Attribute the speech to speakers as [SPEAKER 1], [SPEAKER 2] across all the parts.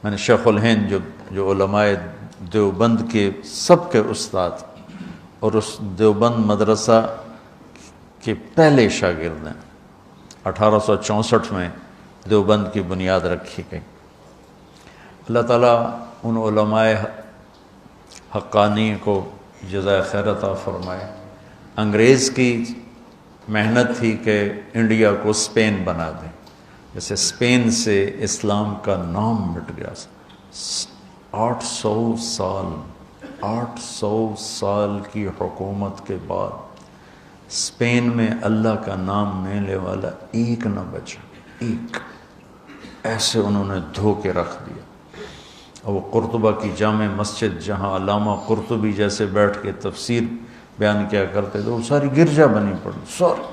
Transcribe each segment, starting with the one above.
[SPEAKER 1] میں نے شیخ الہند جو علماء دیوبند کے سب کے استاد اور اس دیوبند مدرسہ کے پہلے شاگرد ہیں، 1864 میں دیوبند کی بنیاد رکھی گئی۔ اللہ تعالیٰ ان علماء حقانی کو جزائے خیر عطا فرمائے۔ انگریز کی محنت تھی کہ انڈیا کو اسپین بنا دیں، جیسے اسپین سے اسلام کا نام مٹ گیا۔ 800 سال کی حکومت کے بعد اسپین میں اللہ کا نام لینے والا ایک نہ بچا، ایک۔ ایسے انہوں نے دھو کے رکھ دیا۔ اور وہ قرطبہ کی جامع مسجد جہاں علامہ قرطبی جیسے بیٹھ کے تفسیر بیان کیا کرتے تھے، وہ ساری گرجا بنی پڑی، ساری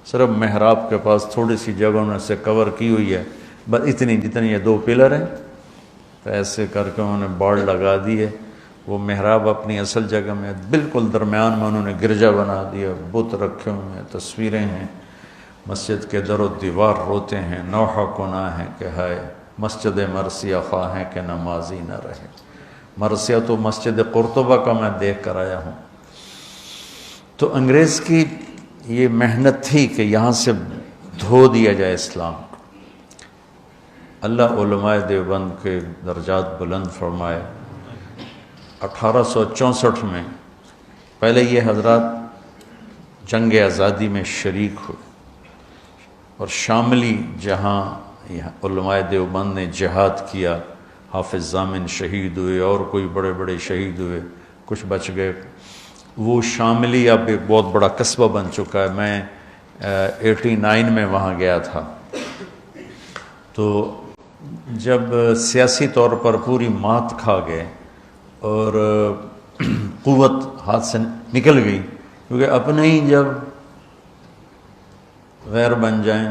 [SPEAKER 1] صرف محراب کے پاس تھوڑی سی جگہ انہوں نے سے کور کی ہوئی ہے، بس اتنی جتنی یہ 2 پلر ہیں، تو ایسے کر کے انہوں نے باڑ لگا دی ہے۔ وہ محراب اپنی اصل جگہ میں، بالکل درمیان میں انہوں نے گرجا بنا دیا، بت رکھے ہوئے ہیں، تصویریں ہیں، مسجد کے در و دیوار روتے ہیں، نوحہ کنا ہے کہ ہائے مسجد مرثیہ خواہ ہے کہ نمازی نہ رہے۔ مرثیہ تو مسجد قرطبہ کا میں دیکھ کر آیا ہوں۔ تو انگریز کی یہ محنت تھی کہ یہاں سے دھو دیا جائے اسلام کو۔ اللہ علماء دیوبند کے درجات بلند فرمائے۔ 1864 میں پہلے یہ حضرات جنگ آزادی میں شریک ہوئے، اور شاملی جہاں علماء دیوبند نے جہاد کیا، حافظ ضامن شہید ہوئے اور کوئی بڑے بڑے شہید ہوئے، کچھ بچ گئے۔ وہ شاملی اب ایک بہت بڑا قصبہ بن چکا ہے۔ میں 89 میں وہاں گیا تھا، تو جب سیاسی طور پر پوری مات کھا گئے اور قوت ہاتھ سے نکل گئی، کیونکہ اپنے ہی جب غیر بن جائیں،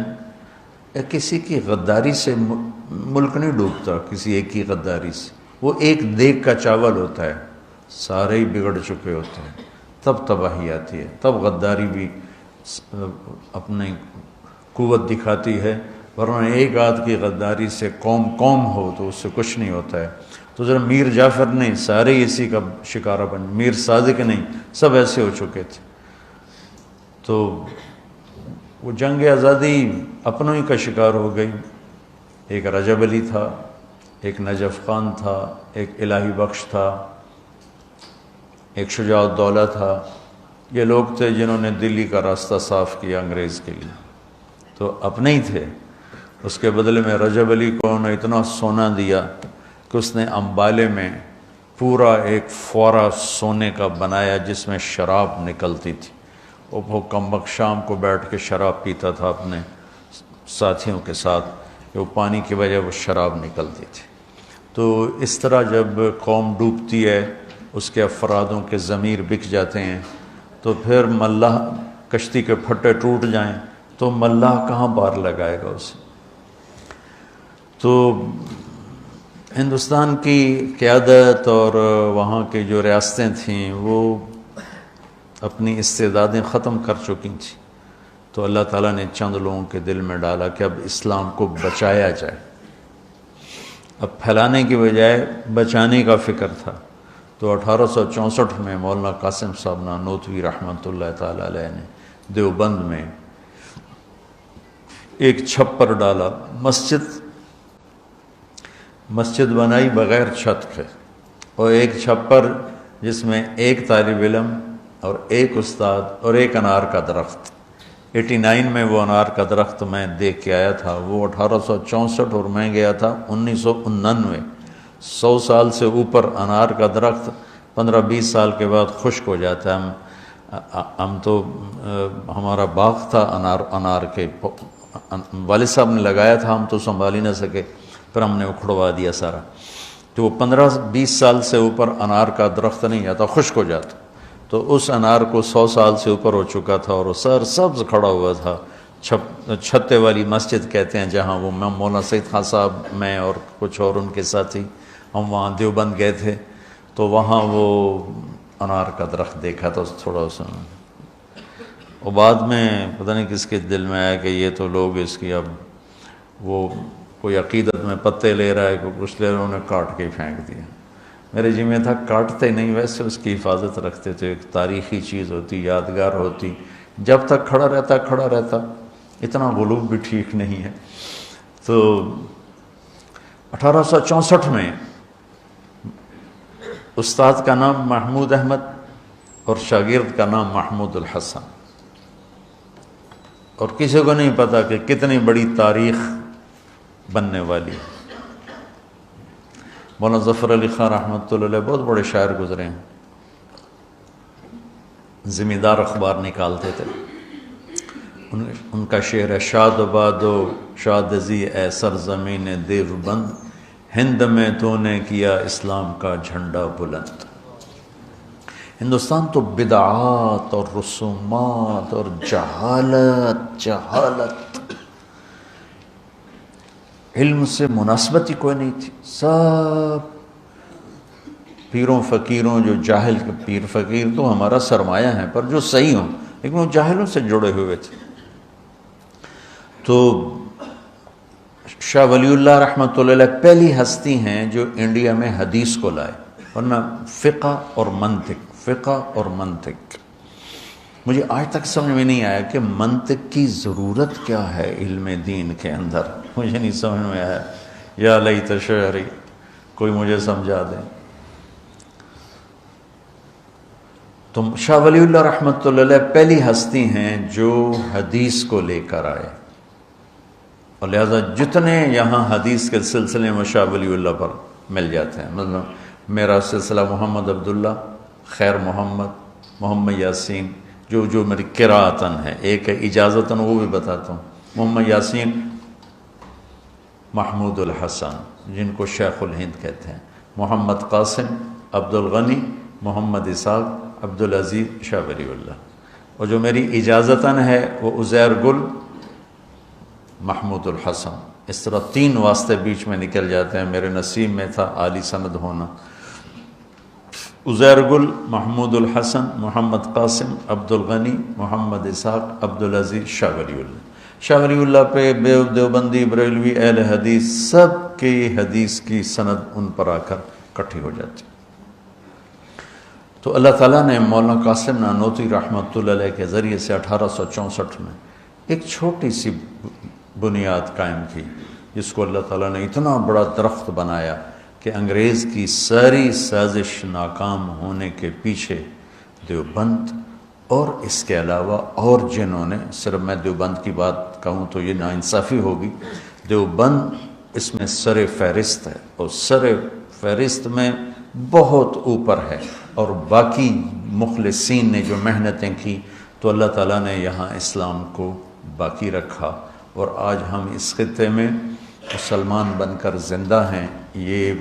[SPEAKER 1] کسی کی غداری سے ملک نہیں ڈوبتا، کسی ایک کی غداری سے۔ وہ ایک دیگ کا چاول ہوتا ہے، سارے ہی بگڑ چکے ہوتے ہیں، تب تباہی آتی ہے، تب غداری بھی اپنی قوت دکھاتی ہے، ورنہ ایک آدھ کی غداری سے قوم ہو تو اس سے کچھ نہیں ہوتا ہے۔ تو ذرا میر جعفر نہیں، سارے ہی اسی کا شکارہ بن، میر صادق نہیں، سب ایسے ہو چکے تھے۔ تو وہ جنگ آزادی اپنوں ہی کا شکار ہو گئی۔ ایک رجب علی تھا، ایک نجف خان تھا، ایک الہی بخش تھا، ایک شجاع الدولہ تھا۔ یہ لوگ تھے جنہوں نے دلی کا راستہ صاف کیا انگریز کے لیے، تو اپنے ہی تھے۔ اس کے بدلے میں رجب علی کو انہوں نے اتنا سونا دیا کہ اس نے امبالے میں پورا ایک فوارہ سونے کا بنایا جس میں شراب نکلتی تھی۔ وہ کمبخت شام کو بیٹھ کے شراب پیتا تھا اپنے ساتھیوں کے ساتھ، کہ وہ پانی کی وجہ وہ شراب نکلتی تھی۔ تو اس طرح جب قوم ڈوبتی ہے، اس کے افرادوں کے ضمیر بک جاتے ہیں، تو پھر ملاح کشتی کے پھٹے ٹوٹ جائیں تو ملاح کہاں پار لگائے گا اسے؟ تو ہندوستان کی قیادت اور وہاں کی جو ریاستیں تھیں وہ اپنی استعدادیں ختم کر چکی تھیں، تو اللہ تعالیٰ نے چند لوگوں کے دل میں ڈالا کہ اب اسلام کو بچایا جائے۔ اب پھیلانے کی بجائے بچانے کا فکر تھا۔ تو 1864 میں مولانا قاسم صاحب نانوتوی رحمۃ اللہ تعالیٰ علیہ نے دیوبند میں ایک چھپر ڈالا، مسجد بنائی بغیر چھت کے، اور ایک چھپر جس میں ایک طالب علم اور ایک استاد اور ایک انار کا درخت۔ 89 میں وہ انار کا درخت میں دیکھ کے آیا تھا، وہ 1864 اور میں گیا تھا 1999۔ 100 سال سے اوپر انار کا درخت 15-20 سال کے بعد خشک ہو جاتا ہے۔ ہم تو ہمارا باغ تھا انار کے، والد صاحب نے لگایا تھا، ہم تو سنبھال ہی نہ سکے، پھر ہم نے اکھڑوا دیا سارا۔ تو وہ 15-20 سال سے اوپر انار کا درخت نہیں جاتا، خشک ہو جاتا۔ تو اس انار کو 100 سال سے اوپر ہو چکا تھا اور وہ سر سبز کھڑا ہوا تھا۔ چھتے والی مسجد کہتے ہیں جہاں، وہ مولانا سید خان صاحب، میں اور کچھ اور ان کے ساتھی، ہم وہاں دیوبند گئے تھے، تو وہاں وہ انار کا درخت دیکھا تھا تھوڑا سا۔ اور بعد میں پتہ نہیں کس کے دل میں آیا کہ یہ تو لوگ اس کی اب وہ کوئی عقیدت میں پتے لے رہا ہے، کوئی کچھ لے رہا ہے، انہیں کاٹ کے پھینک دیا۔ میرے جی میں تھا کاٹتے نہیں، ویسے اس کی حفاظت رکھتے تھے، ایک تاریخی چیز ہوتی، یادگار ہوتی، جب تک کھڑا رہتا، اتنا غلوب بھی ٹھیک نہیں ہے۔ تو 1864 میں استاد کا نام محمود احمد اور شاگرد کا نام محمود الحسن، اور کسی کو نہیں پتا کہ کتنی بڑی تاریخ بننے والی ہے۔ مولانا ظفر علی خان رحمۃ اللہ علیہ بہت بڑے شاعر گزرے ہیں، زمیندار اخبار نکالتے تھے، ان کا شعر ہے: شاد بادو شادزی اے سرزمین دیوبند، ہند میں تو نے کیا اسلام کا جھنڈا بلند۔ ہندوستان تو بدعات اور رسومات اور جہالت علم سے مناسبت ہی کوئی نہیں تھی، سب پیروں فقیروں، جو جاہل، پیر فقیر تو ہمارا سرمایہ ہے پر جو صحیح ہوں، لیکن وہ جاہلوں سے جڑے ہوئے تھے۔ تو شاہ ولی اللہ رحمۃ اللہ علیہ پہلی ہستی ہیں جو انڈیا میں حدیث کو لائے، ورنہ فقہ اور منطق مجھے آج تک سمجھ میں نہیں آیا کہ منطق کی ضرورت کیا ہے علم دین کے اندر، مجھے نہیں سمجھ میں آیا۔ یا لیت شعری، کوئی مجھے سمجھا دیں۔ تو شاہ ولی اللہ رحمۃ اللہ علیہ پہلی ہستی ہیں جو حدیث کو لے کر آئے، اور لہذا جتنے یہاں حدیث کے سلسلے میں شاہ ولی اللہ پر مل جاتے ہیں، مطلب میرا سلسلہ محمد عبداللہ، خیر محمد یاسین، جو میری قراءتاً ہے، ایک ہے اجازتاً، وہ بھی بتاتا ہوں۔ محمد یاسین، محمود الحسن جن کو شیخ الہند کہتے ہیں، محمد قاسم، عبد الغنی، محمد اسحاق، عبد العزیز، شاہ ولی اللہ، اور جو میری اجازتاً ہے وہ عزیر گل، محمود الحسن۔ اس طرح 3 واسطے بیچ میں نکل جاتے ہیں، میرے نصیب میں تھا عالی سند ہونا۔ عزیر گل، محمود الحسن، محمد قاسم، عبد الغنی، محمد اسحاق، عبد العزیز، شاہ ولی اللہ۔ شاہ ولی اللہ پہ دیوبندی، بریلوی، اہل حدیث سب کی حدیث کی سند ان پر آ کر کٹھی ہو جاتی۔ تو اللہ تعالیٰ نے مولانا قاسم نانوتوی رحمۃ اللہ علیہ کے ذریعے سے 1864 میں ایک چھوٹی سی بنیاد قائم کی، جس کو اللہ تعالیٰ نے اتنا بڑا درخت بنایا کہ انگریز کی ساری سازش ناکام ہونے کے پیچھے دیوبند اور اس کے علاوہ اور جنہوں نے، صرف میں دیوبند کی بات کہوں تو یہ ناانصافی ہوگی، دیوبند اس میں سر فہرست ہے، اور سر فہرست میں بہت اوپر ہے، اور باقی مخلصین نے جو محنتیں کی تو اللہ تعالیٰ نے یہاں اسلام کو باقی رکھا، اور آج ہم اس خطے میں مسلمان بن کر زندہ ہیں۔ یہ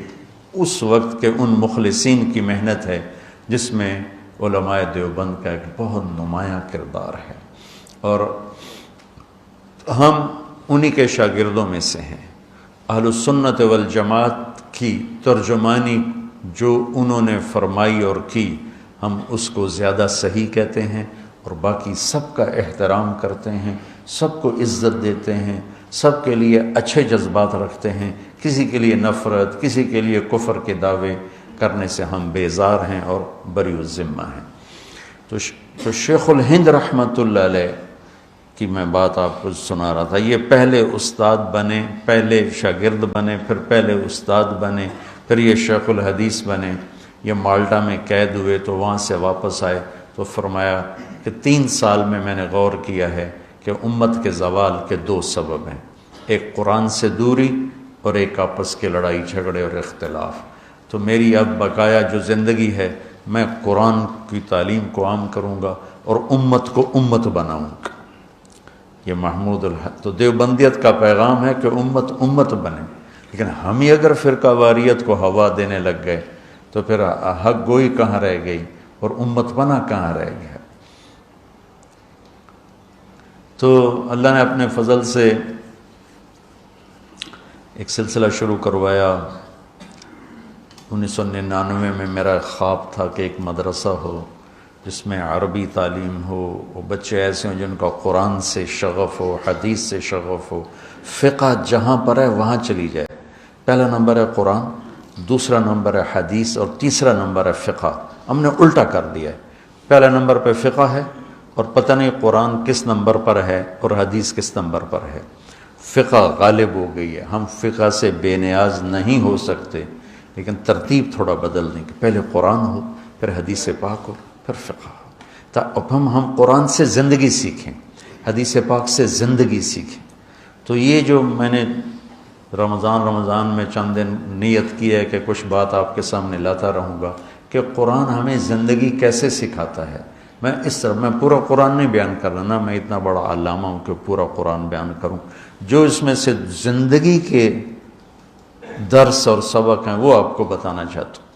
[SPEAKER 1] اس وقت کے ان مخلصین کی محنت ہے جس میں علماء دیوبند کا ایک بہت نمایاں کردار ہے، اور ہم انہی کے شاگردوں میں سے ہیں۔ اہل السنت والجماعت کی ترجمانی جو انہوں نے فرمائی اور کی، ہم اس کو زیادہ صحیح کہتے ہیں، اور باقی سب کا احترام کرتے ہیں، سب کو عزت دیتے ہیں، سب کے لیے اچھے جذبات رکھتے ہیں، کسی کے لیے نفرت، کسی کے لیے کفر کے دعوے کرنے سے ہم بیزار ہیں اور بری الذمہ ہیں۔ تو شیخ الہند رحمۃ اللہ علیہ کی میں بات آپ کو سنا رہا تھا، یہ پہلے استاد بنے، پہلے شاگرد بنے، پھر پہلے استاد بنے، پھر یہ شیخ الحدیث بنے۔ یہ مالٹا میں قید ہوئے تو وہاں سے واپس آئے تو فرمایا کہ 3 سال میں نے غور کیا ہے کہ امت کے زوال کے 2 سبب ہیں، ایک قرآن سے دوری اور ایک آپس کے لڑائی جھگڑے اور اختلاف۔ تو میری اب بقایا جو زندگی ہے، میں قرآن کی تعلیم کو عام کروں گا اور امت کو امت بناؤں گا۔ یہ محمود تو دیوبندیت کا پیغام ہے کہ امت امت بنے، لیکن ہم ہی اگر فرقہ واریت کو ہوا دینے لگ گئے تو پھر حق گوئی کہاں رہ گئی اور امت بنا کہاں رہ گیا۔ تو اللہ نے اپنے فضل سے ایک سلسلہ شروع کروایا۔ 1999 میں میرا خواب تھا کہ ایک مدرسہ ہو جس میں عربی تعلیم ہو، وہ بچے ایسے ہوں جن کا قرآن سے شغف ہو، حدیث سے شغف ہو، فقہ جہاں پر ہے وہاں چلی جائے. پہلا نمبر ہے قرآن، دوسرا نمبر ہے حدیث، اور تیسرا نمبر ہے فقہ. ہم نے الٹا کر دیا ہے. پہلا نمبر پہ فقہ ہے اور پتہ نہیں قرآن کس نمبر پر ہے اور حدیث کس نمبر پر ہے. فقہ غالب ہو گئی ہے. ہم فقہ سے بے نیاز نہیں ہو سکتے، لیکن ترتیب تھوڑا بدل دیں کہ پہلے قرآن ہو، پھر حدیث پاک ہو، پھر فقہ ہو. اب ہم قرآن سے زندگی سیکھیں، حدیث پاک سے زندگی سیکھیں. تو یہ جو میں نے رمضان میں چند دن نیت کی ہے کہ کچھ بات آپ کے سامنے لاتا رہوں گا کہ قرآن ہمیں زندگی کیسے سکھاتا ہے. میں اس طرح میں پورا قرآن نہیں بیان کر رہا نا، میں اتنا بڑا علامہ ہوں کہ پورا قرآن بیان کروں. جو اس میں سے زندگی کے درس اور سبق ہیں وہ آپ کو بتانا چاہتا ہوں.